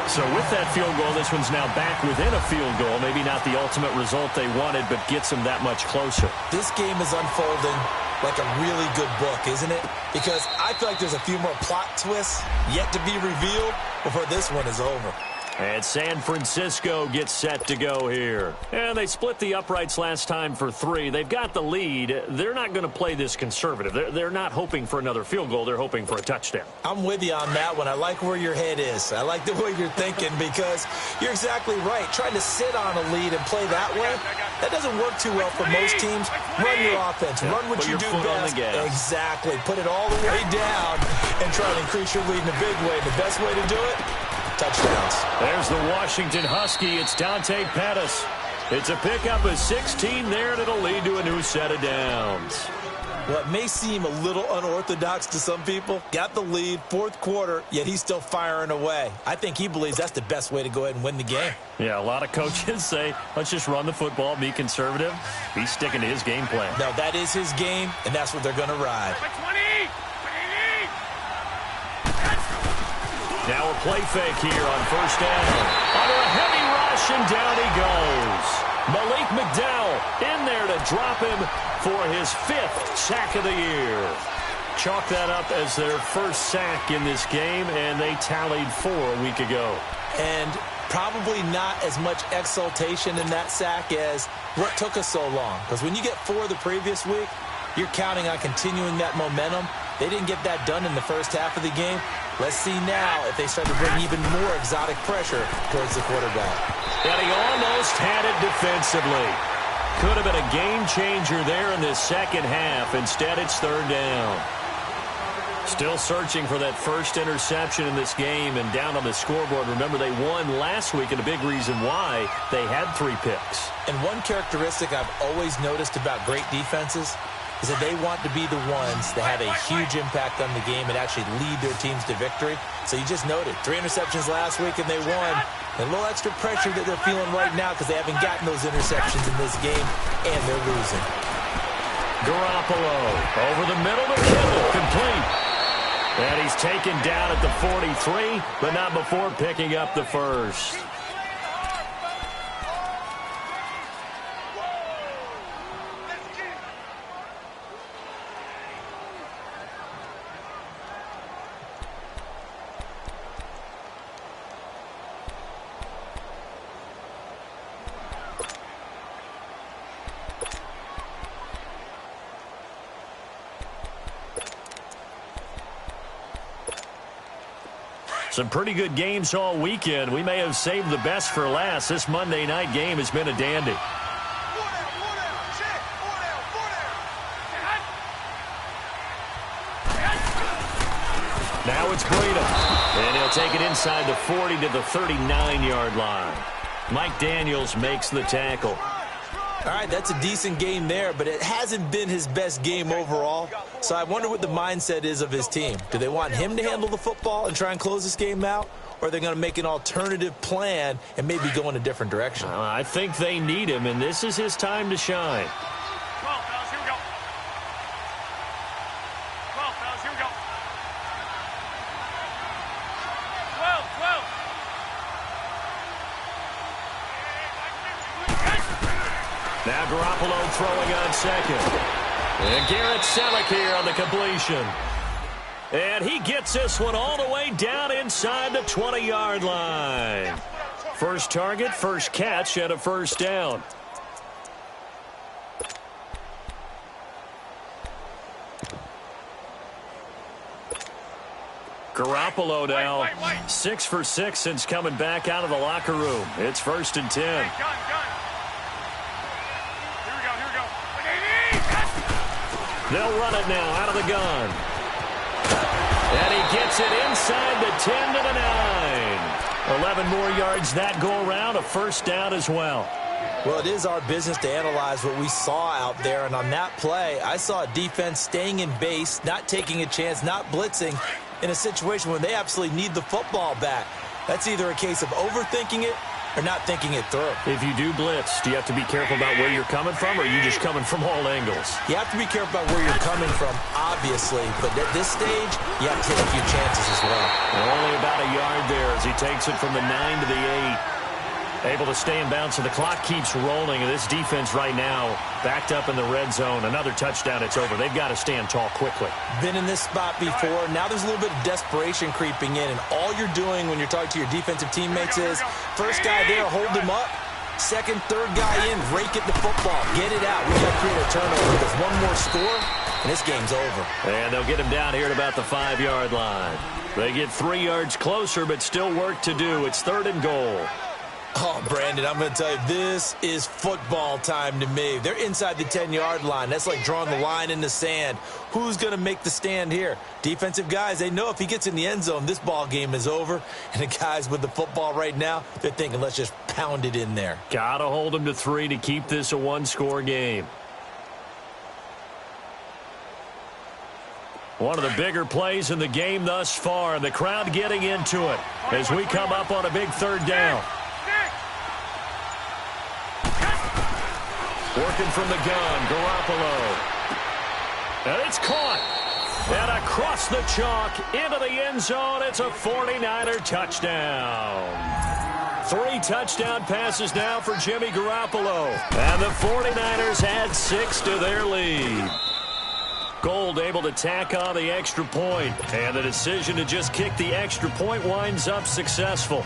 So with that field goal, this one's now back within a field goal. Maybe not the ultimate result they wanted, but gets them that much closer. This game is unfolding like a really good book, isn't it? Because I feel like there's a few more plot twists yet to be revealed before this one is over. And San Francisco gets set to go here. And they split the uprights last time for 3. They've got the lead. They're not going to play this conservative. They're not hoping for another field goal. They're hoping for a touchdown. I'm with you on that one. I like where your head is. I like the way you're thinking because you're exactly right. Trying to sit on a lead and play that way, that doesn't work too well for most teams. Run your offense. Run what you do best. Exactly. Put it all the way down and try to increase your lead in a big way. The best way to do it, touchdowns. There's the Washington Husky. It's Dante Pettis. It's a pickup of 16 there, and it'll lead to a new set of downs. Well, it may seem a little unorthodox to some people. Got the lead, 4th quarter, yet he's still firing away. I think he believes that's the best way to go ahead and win the game. Yeah, a lot of coaches say, let's just run the football, be conservative. He's sticking to his game plan. No, that is his game, and that's what they're going to ride. Now a play fake here on 1st down. Under a heavy rush, and down he goes. Malik McDowell in there to drop him for his 5th sack of the year. Chalk that up as their first sack in this game, and they tallied 4 a week ago. And probably not as much exultation in that sack as what took us so long. Because when you get 4 the previous week, you're counting on continuing that momentum. They didn't get that done in the first half of the game. Let's see now if they start to bring even more exotic pressure towards the quarterback. And he almost had it defensively. Could have been a game changer there in this second half. Instead, it's 3rd down. Still searching for that first interception in this game and down on the scoreboard. Remember, they won last week, and a big reason why they had 3 picks. And one characteristic I've always noticed about great defenses is that they want to be the ones that have a huge impact on the game and actually lead their teams to victory. So you just noted 3 interceptions last week and they won. And a little extra pressure that they're feeling right now because they haven't gotten those interceptions in this game and they're losing. Garoppolo over the middle to Kittle, complete. And he's taken down at the 43, but not before picking up the first. Some pretty good games all weekend. We may have saved the best for last. This Monday night game has been a dandy. Now it's Breida. And he'll take it inside the 40 to the 39-yard line. Mike Daniels makes the tackle. All right, that's a decent game there, but it hasn't been his best game overall. So I wonder what the mindset is of his team. Do they want him to handle the football and try and close this game out? Or are they going to make an alternative plan and maybe go in a different direction? I think they need him, and this is his time to shine. 12, fellas, here we go. 12, fellas, here we go. 12, 12. Now Garoppolo throwing on second. And Garrett Selleck here on the completion. And he gets this one all the way down inside the 20-yard line. First target, first catch, and a first down. Garoppolo now 6 for 6 since coming back out of the locker room. It's 1st and 10. Gun. Here we go. They'll run it now out of the gun. And he gets it inside the 10 to the 9. 11 more yards that go around, a first down as well. Well, it is our business to analyze what we saw out there, and on that play, I saw a defense staying in base, not taking a chance, not blitzing in a situation where they absolutely need the football back. That's either a case of overthinking it or not thinking it through. If you do blitz, do you have to be careful about where you're coming from, or are you just coming from all angles? You have to be careful about where you're coming from, obviously, but at this stage, you have to take a few chances as well. And only about a yard there as he takes it from the 9 to the 8. Able to stay in bounds, so the clock keeps rolling. And this defense right now backed up in the red zone. Another touchdown, it's over. They've got to stand tall quickly. Been in this spot before. Now there's a little bit of desperation creeping in, and all you're doing when you're talking to your defensive teammates is first guy there, hold him up. Second, third guy in, rake at the football. Get it out. We've got to create a turnover because one more score, and this game's over. And they'll get him down here at about the 5-yard line. They get 3 yards closer, but still work to do. It's 3rd and goal. Oh, Brandon, I'm going to tell you, this is football time to me. They're inside the 10-yard line. That's like drawing the line in the sand. Who's going to make the stand here? Defensive guys, they know if he gets in the end zone, this ball game is over. And the guys with the football right now, they're thinking, let's just pound it in there. Got to hold him to 3 to keep this a one-score game. One of the bigger plays in the game thus far. The crowd getting into it as we come up on a big 3rd down. Working from the gun, Garoppolo. And it's caught. And across the chalk, into the end zone, it's a 49er touchdown. 3 touchdown passes now for Jimmy Garoppolo. And the 49ers add 6 to their lead. Gold able to tack on the extra point. And the decision to just kick the extra point winds up successful.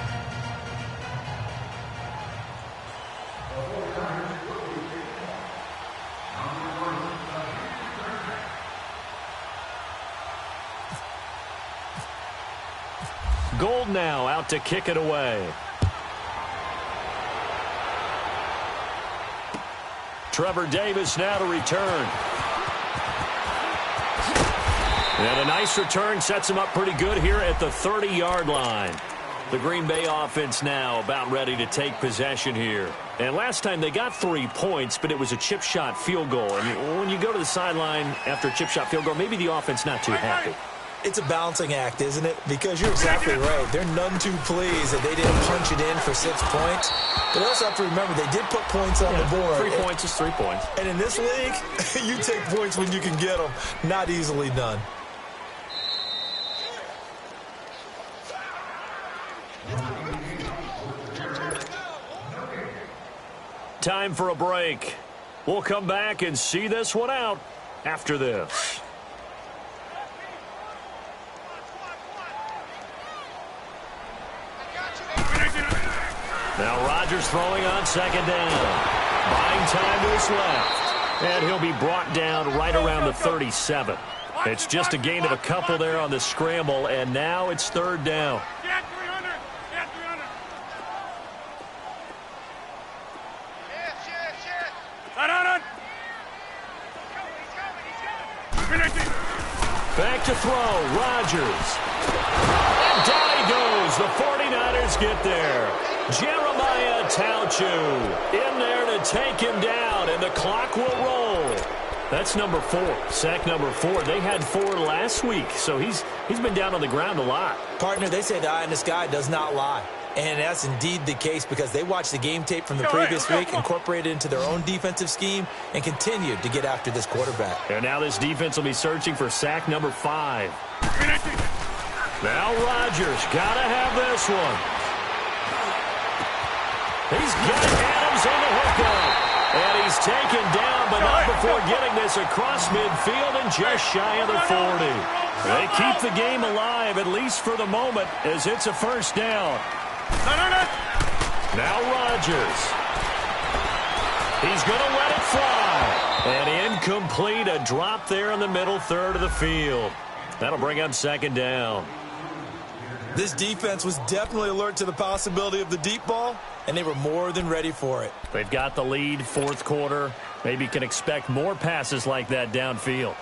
Gold now out to kick it away. Trevor Davis now to return. And a nice return sets him up pretty good here at the 30-yard line. The Green Bay offense now about ready to take possession here. And last time they got 3 points, but it was a chip shot field goal. And when you go to the sideline after a chip shot field goal, maybe the offense not too happy. It's a balancing act, isn't it? Because you're exactly right. They're none too pleased that they didn't punch it in for 6 points. But also have to remember, they did put points on the board. 3 points is 3 points. And in this league, you take points when you can get them. Not easily done. Time for a break. We'll come back and see this one out after this. Now Rodgers throwing on 2nd down. Buying time to his left. And he'll be brought down right around the 37. It's just a gain of a couple there on the scramble, and now it's 3rd down. Get 300. Get 300. Shit. Run. He's coming. Back to throw. Rodgers. And down he as the 49ers get there. Jeremiah Tauchu in there to take him down, and the clock will roll. That's number 4, sack number 4. They had 4 last week, so he's been down on the ground a lot. Partner, they say the eye in the sky does not lie. And that's indeed the case because they watched the game tape from the previous week, incorporated it into their own defensive scheme, and continued to get after this quarterback. And now this defense will be searching for sack number 5. Now Rodgers got to have this one. He's got Adams on the hookup. And he's taken down, but not before getting this across midfield and just shy of the 40. They keep the game alive, at least for the moment, as it's a first down. Now Rodgers. He's going to let it fly. And incomplete, a drop there in the middle third of the field. That'll bring up second down. This defense was definitely alert to the possibility of the deep ball, and they were more than ready for it. They've got the lead, fourth quarter. Maybe can expect more passes like that downfield.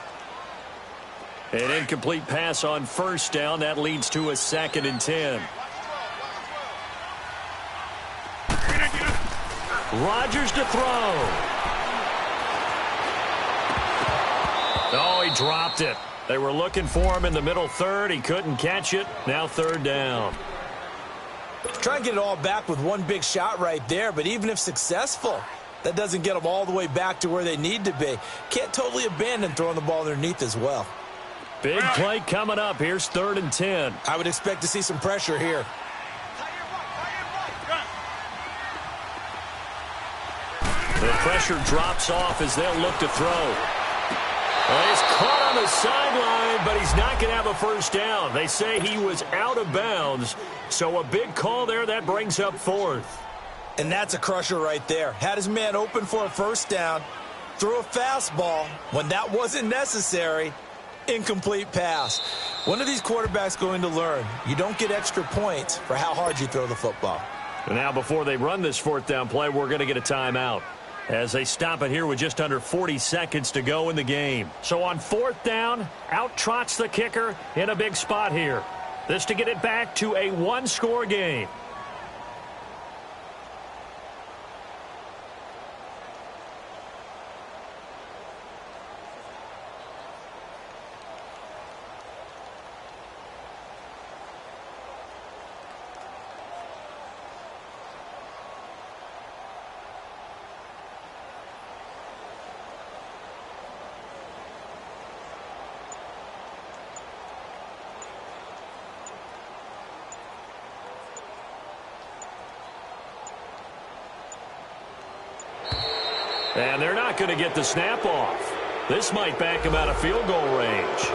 An incomplete pass on first down. That leads to a 2nd and 10. Rodgers to throw. Oh, he dropped it. They were looking for him in the middle third. He couldn't catch it. Now third down. Try and get it all back with one big shot right there, but even if successful, that doesn't get them all the way back to where they need to be. Can't totally abandon throwing the ball underneath as well. Big play coming up. Here's 3rd and 10. I would expect to see some pressure here. The pressure drops off as they'll look to throw. Well, he's caught on the sideline, but he's not going to have a first down. They say he was out of bounds, so a big call there. That brings up 4th. And that's a crusher right there. Had his man open for a first down, threw a fastball when that wasn't necessary. Incomplete pass. When are these quarterbacks going to learn? You don't get extra points for how hard you throw the football. And now before they run this 4th down play, we're going to get a timeout as they stop it here with just under 40 seconds to go in the game. So on 4th down, out trots the kicker in a big spot here. This to get it back to a 1-score game. And they're not going to get the snap off. This might back him out of field goal range.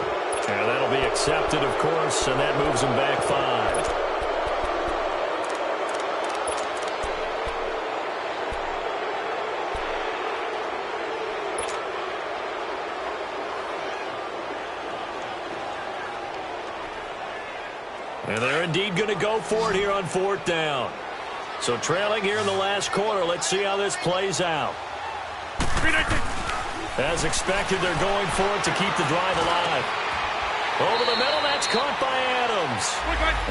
And that'll be accepted, of course, and that moves him back 5. And they're indeed going to go for it here on 4th down. So trailing here in the last quarter, let's see how this plays out. As expected, they're going for it to keep the drive alive. Over the middle, that's caught by Adams.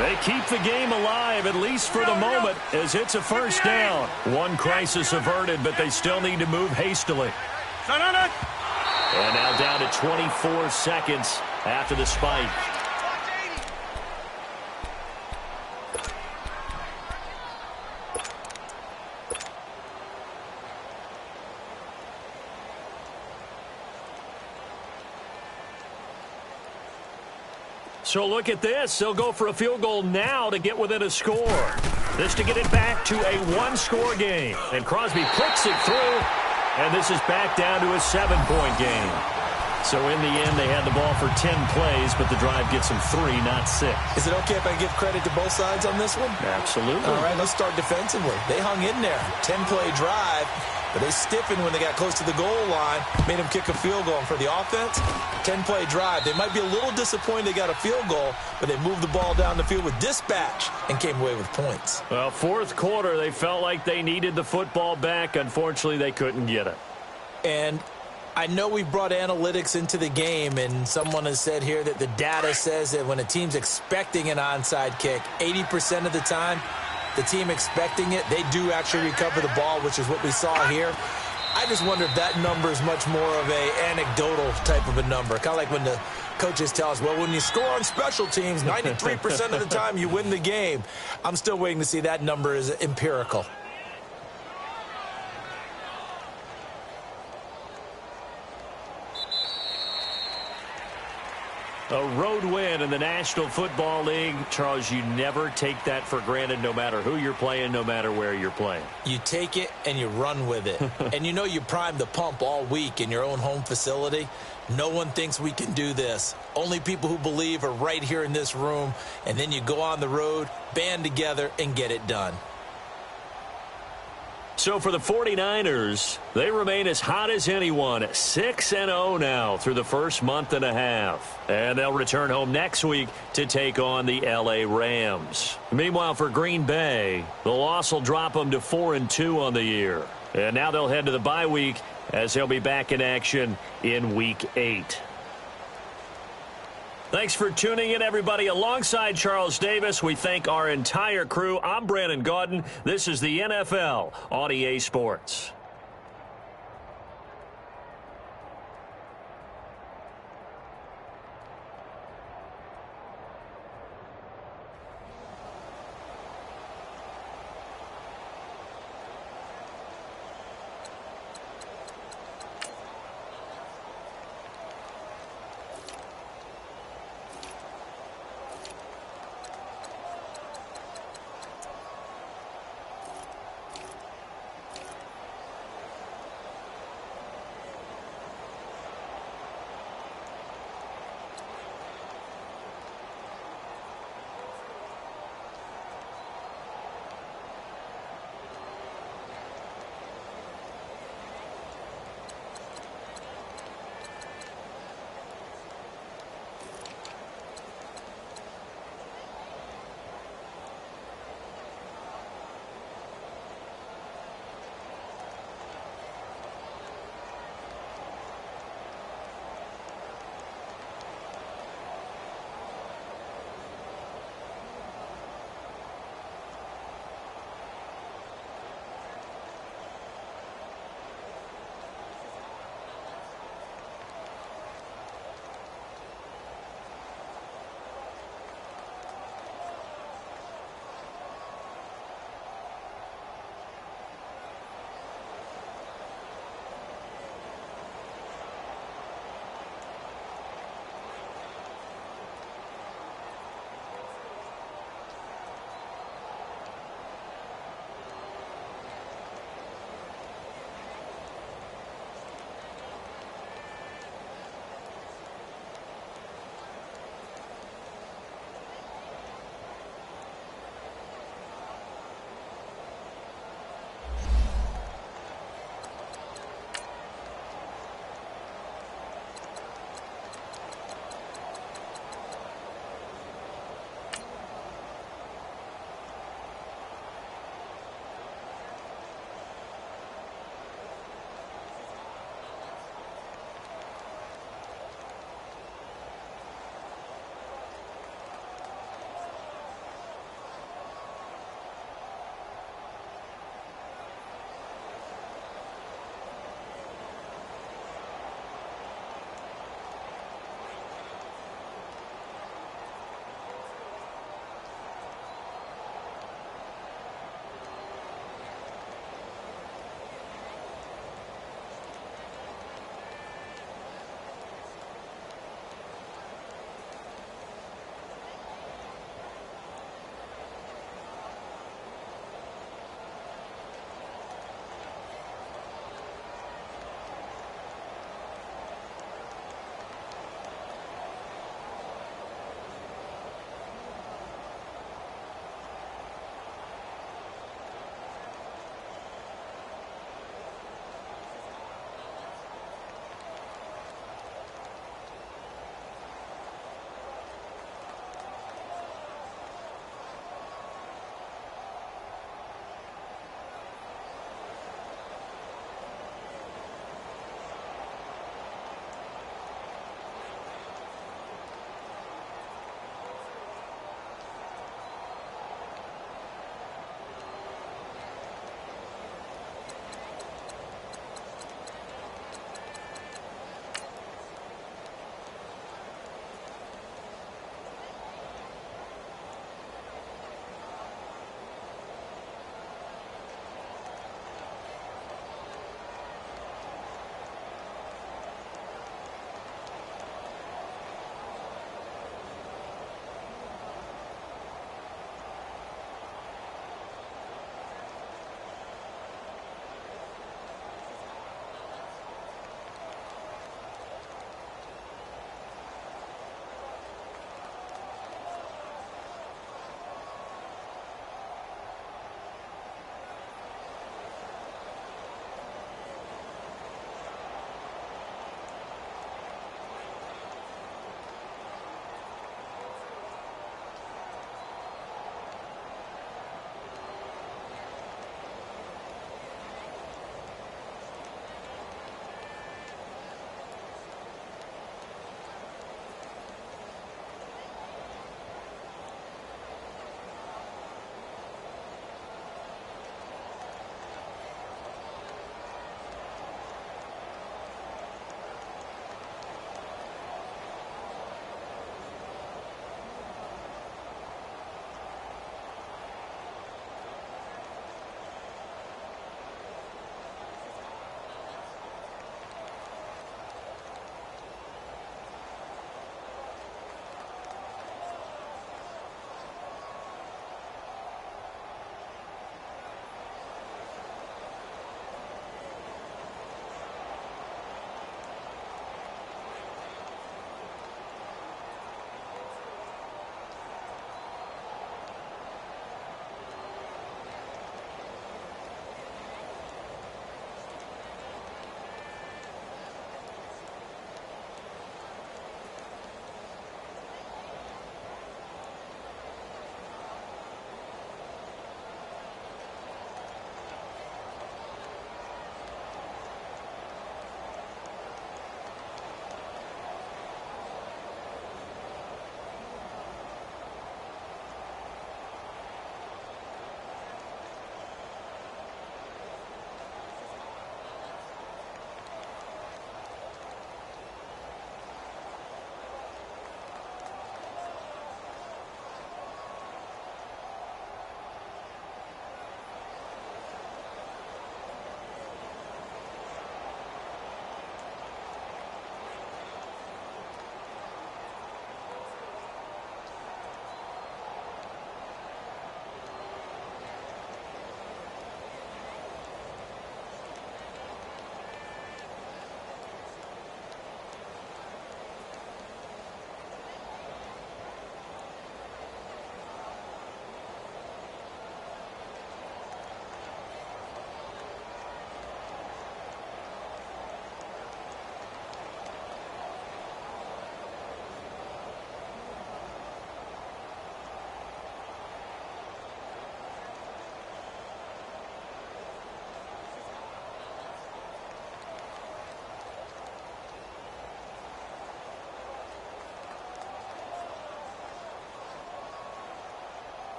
They keep the game alive, at least for the moment, as it's a first down. One crisis averted, but they still need to move hastily. And now down to 24 seconds after the spike. So look at this. They'll go for a field goal now to get within a score. This to get it back to a 1-score game. And Crosby puts it through. And this is back down to a 7-point game. So in the end, they had the ball for 10 plays, but the drive gets them 3, not 6. Is it okay if I give credit to both sides on this one? Absolutely. All right, let's start defensively. They hung in there. 10-play drive. But they stiffened when they got close to the goal line, made them kick a field goal. And for the offense, 10-play drive. They might be a little disappointed they got a field goal, but they moved the ball down the field with dispatch and came away with points. Well, 4th quarter, they felt like they needed the football back. Unfortunately, they couldn't get it. And I know we brought analytics into the game, and someone has said here that the data says that when a team's expecting an onside kick, 80% of the time, the team expecting it, they do actually recover the ball, which is what we saw here. I just wonder if that number is much more of a anecdotal type of a number. Kind of like when the coaches tell us, well, when you score on special teams, 93% of the time you win the game. I'm still waiting to see that number is empirical. A road win in the National Football League. Charles, you never take that for granted no matter who you're playing, no matter where you're playing. You take it and you run with it. And you know you primed the pump all week in your own home facility. No one thinks we can do this. Only people who believe are right here in this room. And then you go on the road, band together, and get it done. So for the 49ers, they remain as hot as anyone, 6-0 now through the first month and a half. And they'll return home next week to take on the L.A. Rams. Meanwhile, for Green Bay, the loss will drop them to 4-2 on the year. And now they'll head to the bye week as they'll be back in action in Week 8. Thanks for tuning in, everybody. Alongside Charles Davis, we thank our entire crew. I'm Brandon Gaudin. This is the NFL on EA Sports.